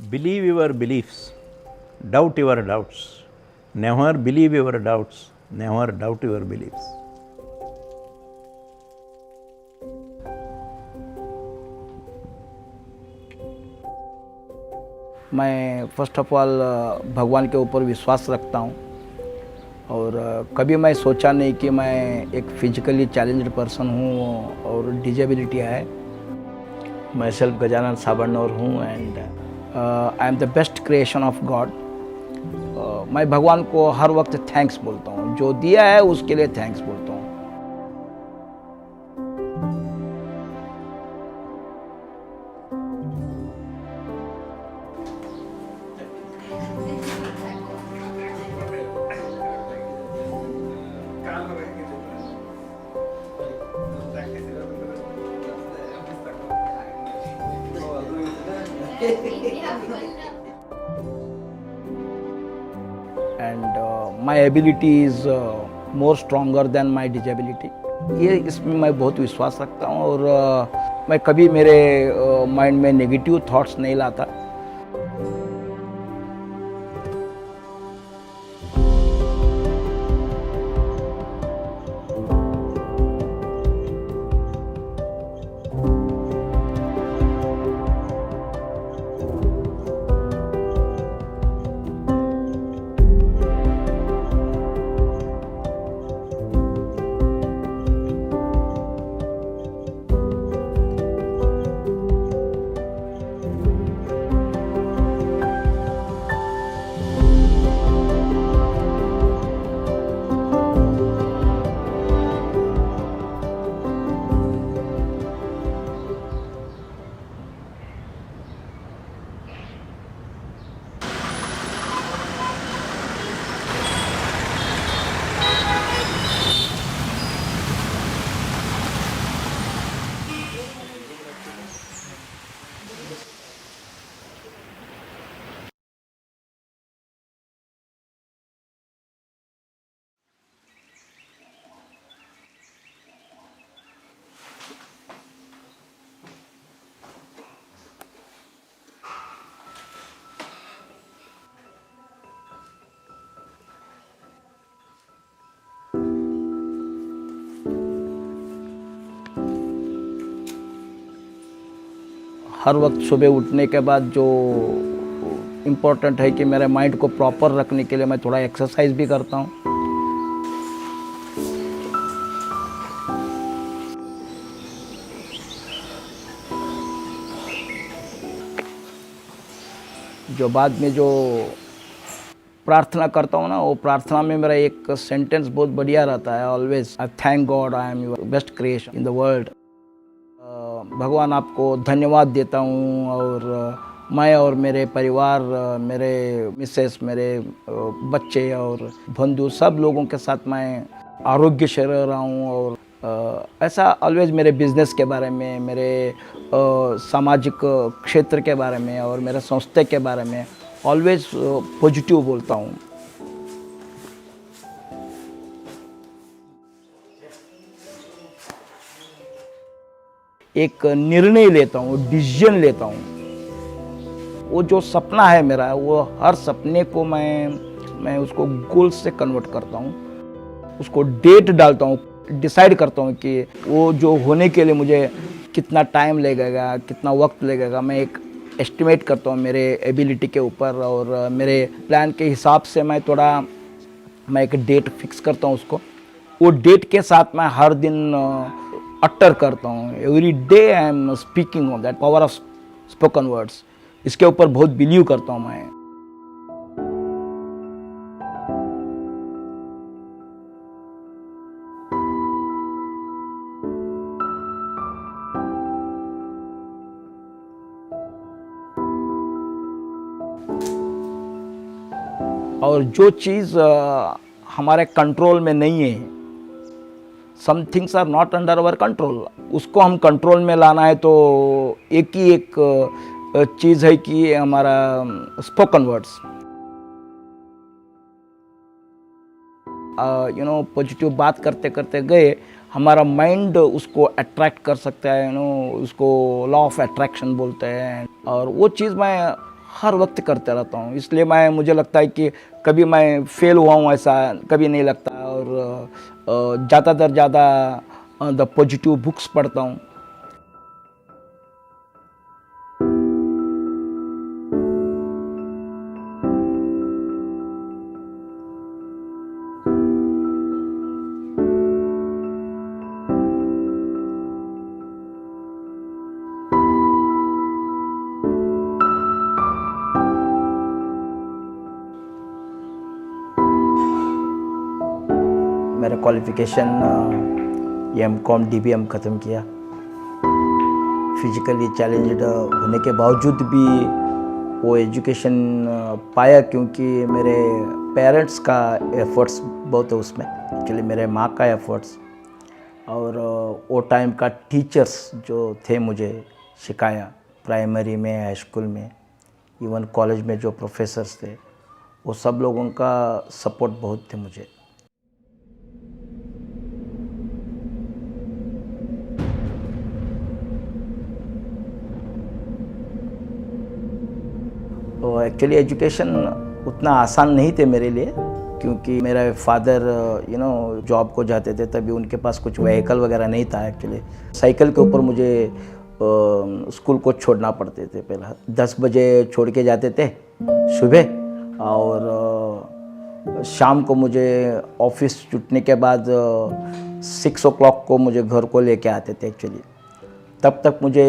Believe your beliefs, doubt your doubts. Never believe your doubts, never doubt your beliefs. मैं first of all भगवान के ऊपर विश्वास रखता हूँ और कभी मैं सोचा नहीं कि मैं एक फिजिकली चैलेंज्ड पर्सन हूँ और डिजेबिलिटी है। मैं सेल्फ गजानन साबरनौर हूँ and I am the best creation of God. मैं भगवान को हर वक्त थैंक्स बोलता हूँ, जो दिया है उसके लिए थैंक्स बोलता हूँ। And my ability is more stronger than my disability. ये इसमें मैं बहुत विश्वास रखता हूँ और मैं कभी मेरे माइंड में नेगेटिव थॉट्स नहीं लाता। हर वक्त सुबह उठने के बाद जो इम्पोर्टेंट है कि मेरे माइंड को प्रॉपर रखने के लिए मैं थोड़ा एक्सरसाइज भी करता हूँ। जो बाद में जो प्रार्थना करता हूँ ना, वो प्रार्थना में मेरा एक सेंटेंस बहुत बढ़िया रहता है, always I thank God I am your best creation in the world. भगवान आपको धन्यवाद देता हूँ और मैं और मेरे परिवार, मेरे मिसेस, मेरे बच्चे और बंधु सब लोगों के साथ मैं आरोग्य से रह रहा हूँ। और ऐसा ऑलवेज मेरे बिजनेस के बारे में, मेरे सामाजिक क्षेत्र के बारे में और मेरे संस्था के बारे में ऑलवेज पॉजिटिव बोलता हूँ। एक निर्णय लेता हूँ, डिसीजन लेता हूँ। वो जो सपना है मेरा, वो हर सपने को मैं उसको गोल से कन्वर्ट करता हूँ, उसको डेट डालता हूँ, डिसाइड करता हूँ कि वो जो होने के लिए मुझे कितना टाइम लगेगा, कितना वक्त लगेगा। मैं एक एस्टिमेट करता हूँ मेरे एबिलिटी के ऊपर और मेरे प्लान के हिसाब से मैं एक डेट फिक्स करता हूँ उसको। वो डेट के साथ मैं हर दिन अटर करता हूँ। Every day I am speaking of that power of spoken words. इसके ऊपर बहुत बिलीव करता हूँ मैं। और जो चीज़ हमारे कंट्रोल में नहीं है, some things are not under our control, उसको हम कंट्रोल में लाना है तो एक ही एक चीज़ है कि हमारा स्पोकन वर्ड्स। पॉजिटिव बात करते करते गए, हमारा माइंड उसको अट्रैक्ट कर सकता है, उसको लॉ ऑफ अट्रैक्शन बोलते हैं। और वो चीज़ मैं हर वक्त करते रहता हूँ, इसलिए मुझे लगता है कि कभी मैं फेल हुआ हूँ ऐसा कभी नहीं लगता। और ज़्यादा द पॉजिटिव बुक्स पढ़ता हूँ। मेरा क्वालिफ़िकेशन M.Com DBM ख़त्म किया। फिज़िकली चैलेंज्ड होने के बावजूद भी वो एजुकेशन पाया, क्योंकि मेरे पेरेंट्स का एफ़र्ट्स बहुत है उसमें, एक्चुअली मेरे माँ का एफ़र्ट्स और वो टाइम का टीचर्स जो थे मुझे सिखाया, प्राइमरी में, हाई स्कूल में, इवन कॉलेज में जो प्रोफेसर्स थे, वो सब लोगों का सपोर्ट बहुत थे मुझे। तो एक्चुअली एजुकेशन उतना आसान नहीं थे मेरे लिए, क्योंकि मेरा फादर जॉब को जाते थे, तभी उनके पास कुछ व्हीकल वगैरह नहीं था। एक्चुअली साइकिल के ऊपर मुझे स्कूल को छोड़ना पड़ते थे। पहला 10 बजे छोड़ के जाते थे सुबह, और शाम को मुझे ऑफिस छूटने के बाद 6 o'clock को मुझे घर को लेके आते थे। एक्चुअली तब तक मुझे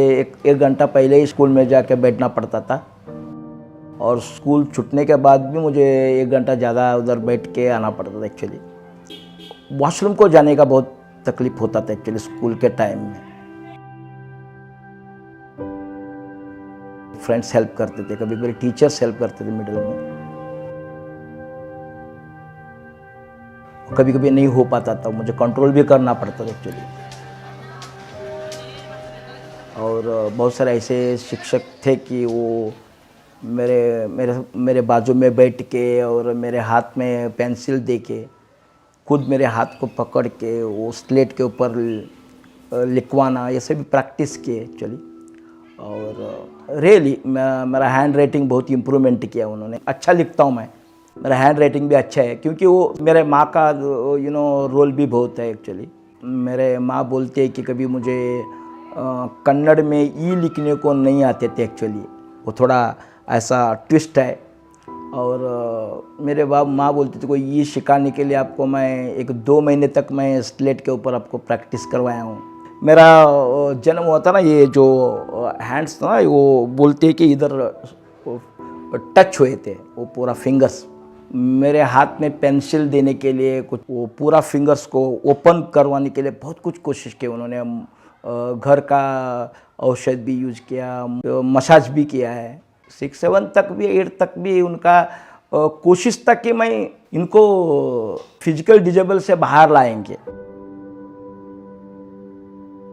एक घंटा पहले ही स्कूल में जाके बैठना पड़ता था, और स्कूल छूटने के बाद भी मुझे 1 घंटा ज़्यादा उधर बैठ के आना पड़ता था। एक्चुअली वॉशरूम को जाने का बहुत तकलीफ होता था एक्चुअली स्कूल के टाइम में। फ्रेंड्स हेल्प करते थे, कभी कभी टीचर्स हेल्प करते थे मिडिल में, कभी कभी नहीं हो पाता था, मुझे कंट्रोल भी करना पड़ता था एक्चुअली। और बहुत सारे ऐसे शिक्षक थे कि वो मेरे बाजू में बैठ के और मेरे हाथ में पेंसिल दे के, खुद मेरे हाथ को पकड़ के वो स्लेट के ऊपर लिखवाना, ये सब प्रैक्टिस किए एक्चुअली। और रियली मेरा हैंड राइटिंग बहुत इम्प्रूवमेंट किया उन्होंने। अच्छा लिखता हूँ मैं, मेरा हैंड राइटिंग भी अच्छा है, क्योंकि वो मेरे माँ का रोल भी बहुत है एक्चुअली। मेरे माँ बोलते हैं कि कभी मुझे कन्नड़ में ई लिखने को नहीं आते थे एक्चुअली, वो थोड़ा ऐसा ट्विस्ट है। और मेरे माँ बोलते थे कोई ये सिखाने के लिए आपको मैं 2 महीने तक मैं स्लेट के ऊपर आपको प्रैक्टिस करवाया हूँ। मेरा जन्म हुआ था ना, ये जो हैंड्स था ना, वो बोलते हैं कि इधर टच हुए थे वो पूरा फिंगर्स। मेरे हाथ में पेंसिल देने के लिए कुछ, वो पूरा फिंगर्स को ओपन करवाने के लिए बहुत कुछ कोशिश की उन्होंने। घर का औषध भी यूज़ किया, मसाज भी किया है। 6-7 तक भी, 8 तक भी उनका कोशिश था कि मैं इनको फिजिकल डिजेबल से बाहर लाएंगे।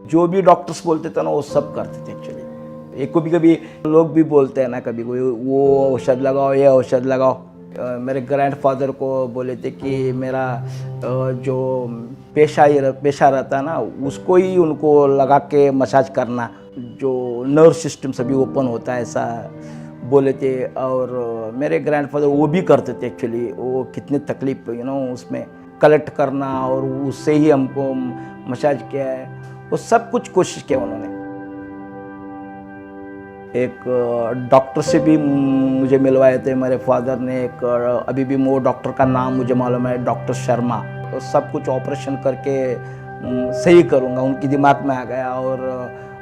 जो भी डॉक्टर्स बोलते थे ना, वो सब करते थे एक्चुअली। एक कभी कभी लोग भी बोलते हैं ना, कभी कोई वो औषध लगाओ, ये औषध लगाओ। मेरे ग्रैंडफादर को बोले थे कि मेरा जो पेशा रहता ना, उसको ही उनको लगा के मसाज करना, जो नर्व सिस्टम सभी ओपन होता है, ऐसा बोले थे। और मेरे ग्रैंडफादर वो भी करते थे एक्चुअली। वो कितनी तकलीफ उसमें कलेक्ट करना, और उससे ही हमको मसाज किया है, वो सब कुछ कोशिश किया उन्होंने। एक डॉक्टर से भी मुझे मिलवाए थे मेरे फादर ने, एक अभी भी वो डॉक्टर का नाम मुझे मालूम है, डॉक्टर शर्मा। तो सब कुछ ऑपरेशन करके सही करूँगा, उनकी दिमाग में आ गया। और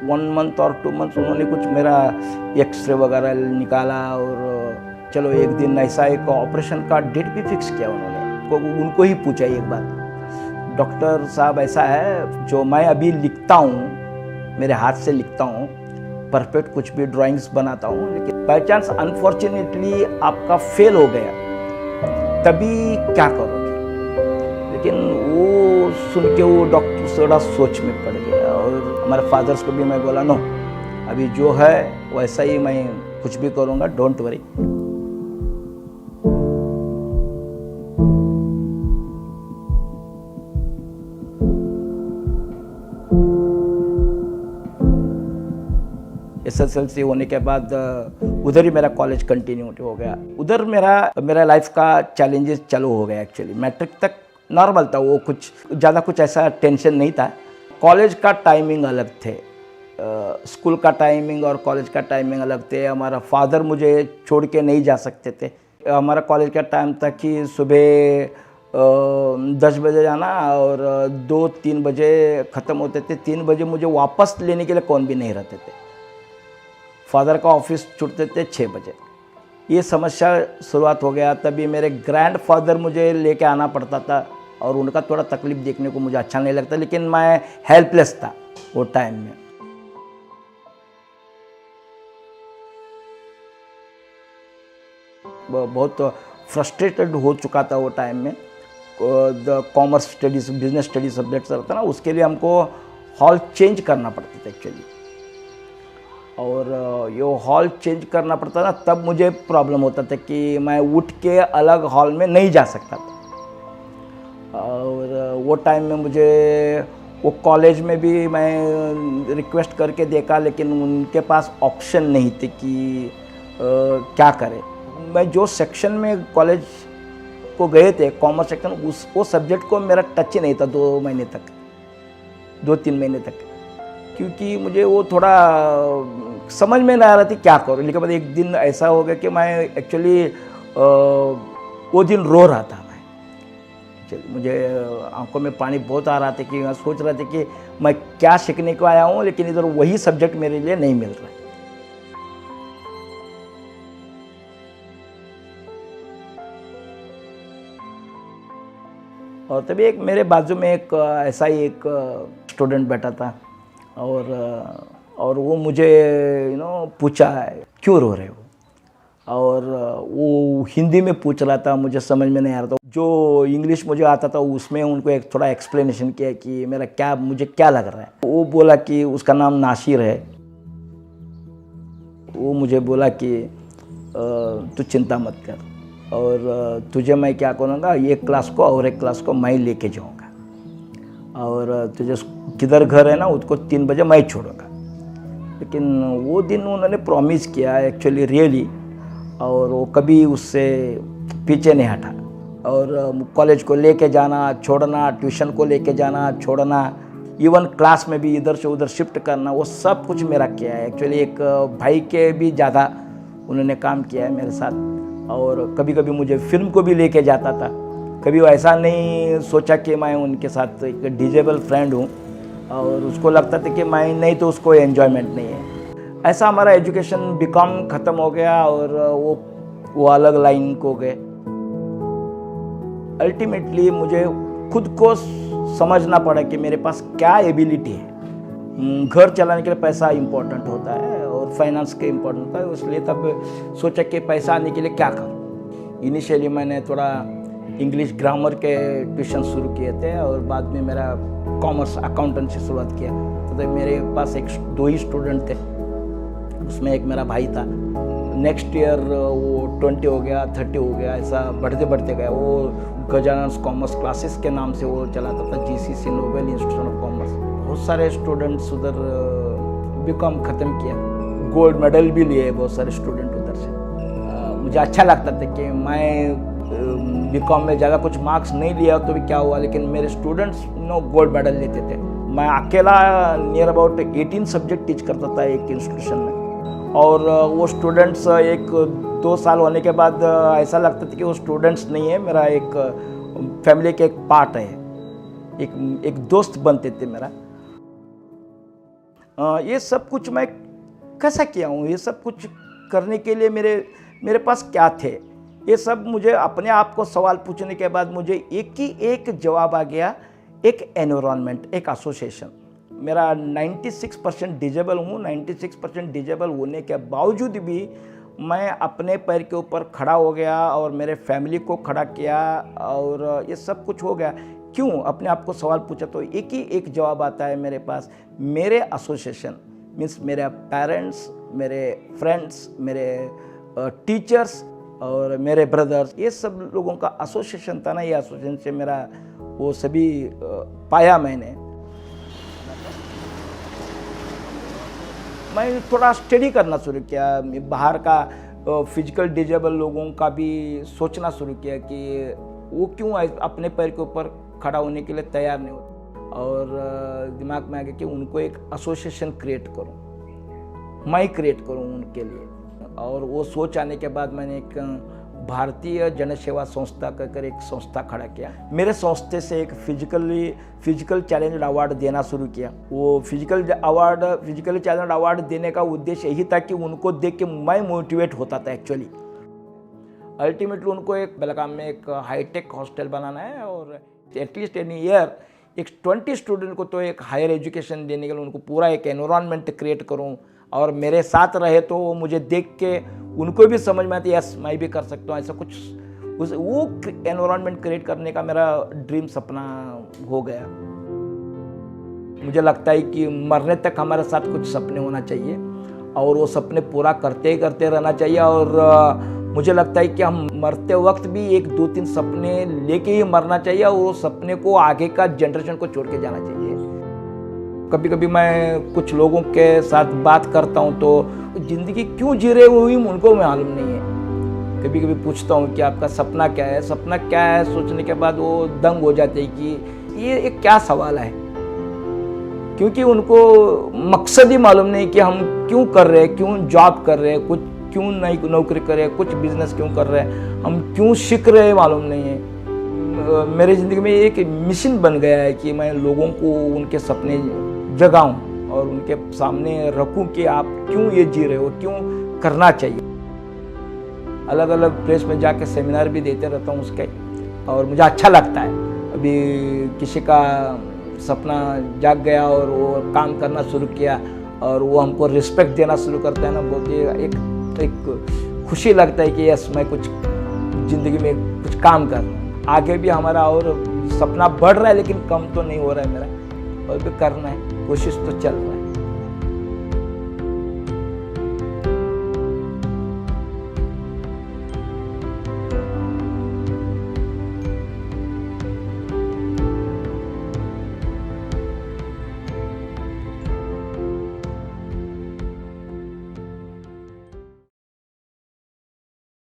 1 month और 2 months उन्होंने कुछ मेरा एक्सरे वगैरह निकाला, और चलो एक दिन ऐसा एक ऑपरेशन का डेट भी फिक्स किया उन्होंने। उनको ही पूछा एक बात, डॉक्टर साहब ऐसा है, जो मैं अभी लिखता हूँ, मेरे हाथ से लिखता हूँ, परफेक्ट कुछ भी ड्राइंग्स बनाता हूँ, लेकिन बाई चांस अनफॉर्चुनेटली आपका फेल हो गया, तभी क्या करोगे? लेकिन वो सुन के वो डॉक्टर थोड़ा सोच में पड़ गया। और हमारे फादर्स को भी मैं बोला, नो, अभी जो है वैसा ही मैं कुछ भी करूँगा, डोंट वरी। SSLC होने के बाद उधर ही मेरा कॉलेज कंटिन्यू हो गया। उधर मेरा लाइफ का चैलेंजेस चालू हो गया। एक्चुअली मैट्रिक तक नॉर्मल था, वो कुछ ऐसा टेंशन नहीं था। कॉलेज का टाइमिंग अलग थे, स्कूल का टाइमिंग और कॉलेज का टाइमिंग अलग थे। हमारा फादर मुझे छोड़ के नहीं जा सकते थे। हमारा कॉलेज का टाइम था कि सुबह 10 बजे जाना और 2-3 बजे ख़त्म होते थे। 3 बजे मुझे वापस लेने के लिए कौन भी नहीं रहते थे। फादर का ऑफिस छूटते थे 6 बजे। ये समस्या शुरुआत हो गया। तभी मेरे ग्रैंडफादर मुझे लेके आना पड़ता था और उनका थोड़ा तकलीफ़ देखने को मुझे अच्छा नहीं लगता, लेकिन मैं हेल्पलेस था वो टाइम में। बहुत फ्रस्ट्रेटेड हो चुका था वो टाइम में। Commerce studies, business studies subjects रहता ना, उसके लिए हमको हॉल चेंज करना पड़ता था एक्चुअली। और ये हॉल चेंज करना पड़ता था, तब मुझे प्रॉब्लम होता था कि मैं उठ के अलग हॉल में नहीं जा सकता था। और वो टाइम में मुझे वो कॉलेज में भी मैं रिक्वेस्ट करके देखा, लेकिन उनके पास ऑप्शन नहीं थे कि क्या करें। मैं जो सेक्शन में कॉलेज को गए थे, कॉमर्स सेक्शन, वो सब्जेक्ट को मेरा टच ही नहीं था 2 महीने तक, 2-3 महीने तक, क्योंकि मुझे वो थोड़ा समझ में नहीं आ रहा थी क्या करूँ। लेकिन बाद एक दिन ऐसा हो गया कि मैं एक्चुअली वो दिन रो रहा था। मुझे आंखों में पानी बहुत आ रहा था कि मैं सोच रहा था कि मैं क्या सीखने को आया हूँ, लेकिन इधर वही सब्जेक्ट मेरे लिए नहीं मिल रहा है। और तभी एक मेरे बाजू में एक ऐसा ही एक स्टूडेंट बैठा था और वो मुझे पूछा क्यों रो रहे हो, और वो हिंदी में पूछ रहा था, मुझे समझ में नहीं आ रहा था। जो इंग्लिश मुझे आता था उसमें उनको एक थोड़ा एक्सप्लेनेशन किया कि मुझे क्या लग रहा है। वो बोला कि उसका नाम नासिर है। वो मुझे बोला कि तू चिंता मत कर, और तुझे मैं क्या करूँगा, एक क्लास को और एक क्लास को मैं लेके जाऊँगा, और तुझे किधर घर है ना उसको 3 बजे मैं छोड़ूंगा। लेकिन वो दिन उन्होंने प्रॉमिस किया एक्चुअली रियली, और वो कभी उससे पीछे नहीं हटा। और कॉलेज को लेके जाना छोड़ना, ट्यूशन को लेके जाना छोड़ना, इवन क्लास में भी इधर से उधर शिफ्ट करना, वो सब कुछ मेरा किया है। एक्चुअली एक भाई के भी ज़्यादा उन्होंने काम किया है मेरे साथ। और कभी कभी मुझे फिल्म को भी लेके जाता था। कभी ऐसा नहीं सोचा कि मैं उनके साथ एक डिजेबल फ्रेंड हूँ और उसको लगता था कि मैं नहीं तो उसको एन्जॉयमेंट नहीं है। ऐसा हमारा एजुकेशन बीकॉम ख़त्म हो गया और वो अलग लाइन को गए। अल्टीमेटली मुझे खुद को समझना पड़ा कि मेरे पास क्या एबिलिटी है। घर चलाने के लिए पैसा इम्पोर्टेंट होता है और फाइनेंस के इम्पोर्टेंट होता है, इसलिए तब सोचा कि पैसा आने के लिए क्या करूँ। इनिशियली मैंने थोड़ा इंग्लिश ग्रामर के ट्यूशन शुरू किए थे और बाद में मेरा कॉमर्स अकाउंटेंट से शुरुआत किया। तो मेरे पास 2 ही स्टूडेंट थे, उसमें एक मेरा भाई था। नेक्स्ट ईयर वो 20 हो गया, 30 हो गया, ऐसा बढ़ते बढ़ते गया। वो गजानन कॉमर्स क्लासेस के नाम से वो चलाता था, GCC Nobel institute of commerce. बहुत सारे स्टूडेंट्स उधर बीकॉम ख़त्म किया, गोल्ड मेडल भी लिए बहुत सारे स्टूडेंट उधर से। मुझे अच्छा लगता था कि मैं बीकॉम में ज़्यादा कुछ मार्क्स नहीं लिया तो भी क्या हुआ, लेकिन मेरे स्टूडेंट्स गोल्ड मेडल लेते थे। मैं अकेला नियर अबाउट 18 सब्जेक्ट टीच करता था एक इंस्टीट्यूशन में। और वो स्टूडेंट्स 1-2 साल होने के बाद ऐसा लगता था कि वो स्टूडेंट्स नहीं है, मेरा एक फैमिली के एक पार्ट है, एक दोस्त बनते थे मेरा। ये सब कुछ मैं कैसा किया हूँ, ये सब कुछ करने के लिए मेरे पास क्या थे, ये सब मुझे अपने आप को सवाल पूछने के बाद मुझे एक जवाब आ गया, एक एनवायरनमेंट, एक एसोसिएशन। मेरा 96% डिजेबल हूँ। 96% डिजेबल होने के बावजूद भी मैं अपने पैर के ऊपर खड़ा हो गया और मेरे फैमिली को खड़ा किया और ये सब कुछ हो गया। क्यों? अपने आप को सवाल पूछा तो एक जवाब आता है मेरे पास। मेरे एसोसिएशन मीन्स मेरे पेरेंट्स, मेरे फ्रेंड्स, मेरे टीचर्स और मेरे ब्रदर्स, ये सब लोगों का एसोसिएशन था ना। ये एसोसिएशन से मेरा वो सभी पाया मैंने। मैं थोड़ा स्टडी करना शुरू किया, बाहर का फिजिकल डिजेबल लोगों का भी सोचना शुरू किया कि वो क्यों अपने पैर के ऊपर खड़ा होने के लिए तैयार नहीं होते, और दिमाग में आ गया कि उनको एक एसोसिएशन क्रिएट करूं, मैं क्रिएट करूं उनके लिए। और वो सोच आने के बाद मैंने एक भारतीय जनसेवा संस्था कहकर एक संस्था खड़ा किया। मेरे संस्थे से एक फिजिकल चैलेंज अवार्ड देना शुरू किया। वो फिजिकली चैलेंज अवार्ड देने का उद्देश्य यही था कि उनको देख के मैं मोटिवेट होता था एक्चुअली। अल्टीमेटली उनको एक बेलगाम में एक हाईटेक हॉस्टल बनाना है, और एटलीस्ट एन ईयर एक 20 स्टूडेंट को तो एक हायर एजुकेशन देने के लिए उनको पूरा एक एनवायरनमेंट क्रिएट करूं, और मेरे साथ रहे तो वो मुझे देख के उनको भी समझ में आती है यस मैं भी कर सकता हूँ ऐसा कुछ। वो एनवायरनमेंट क्रिएट करने का मेरा ड्रीम सपना हो गया। मुझे लगता है कि मरने तक हमारे साथ कुछ सपने होना चाहिए, और वो सपने पूरा करते ही करते रहना चाहिए। और मुझे लगता है कि हम मरते वक्त भी 1-2-3 सपने लेके ही मरना चाहिए, और वो सपने को आगे का जनरेशन को छोड़ के जाना चाहिए। कभी कभी मैं कुछ लोगों के साथ बात करता हूँ तो ज़िंदगी क्यों जी रहे हुई उनको मालूम नहीं है। कभी कभी पूछता हूँ कि आपका सपना क्या है, सपना क्या है, सोचने के बाद वो दंग हो जाते हैं कि ये एक क्या सवाल है, क्योंकि उनको मकसद ही मालूम नहीं कि हम क्यों कर रहे हैं, क्यों जॉब कर रहे हैं, कुछ क्यों नई नौकरी कर रहे हैं, कुछ बिजनेस क्यों कर रहे हैं, हम क्यों सीख रहे हैं मालूम नहीं है। मेरी ज़िंदगी में एक मिशन बन गया है कि मैं लोगों को उनके सपने जगाऊं और उनके सामने रखूं कि आप क्यों ये जी रहे हो, क्यों करना चाहिए। अलग अलग प्लेस में जाके सेमिनार भी देते रहता हूँ उसके, और मुझे अच्छा लगता है। अभी किसी का सपना जाग गया और वो काम करना शुरू किया, और वो हमको रिस्पेक्ट देना शुरू करता है ना, बहुत एक खुशी लगता है कि यस मैं कुछ ज़िंदगी में कुछ काम कर रहा हूँ। आगे भी हमारा और सपना बढ़ रहा है, लेकिन कम तो नहीं हो रहा है मेरा, और भी करना है, कोशिश तो चल रहा है।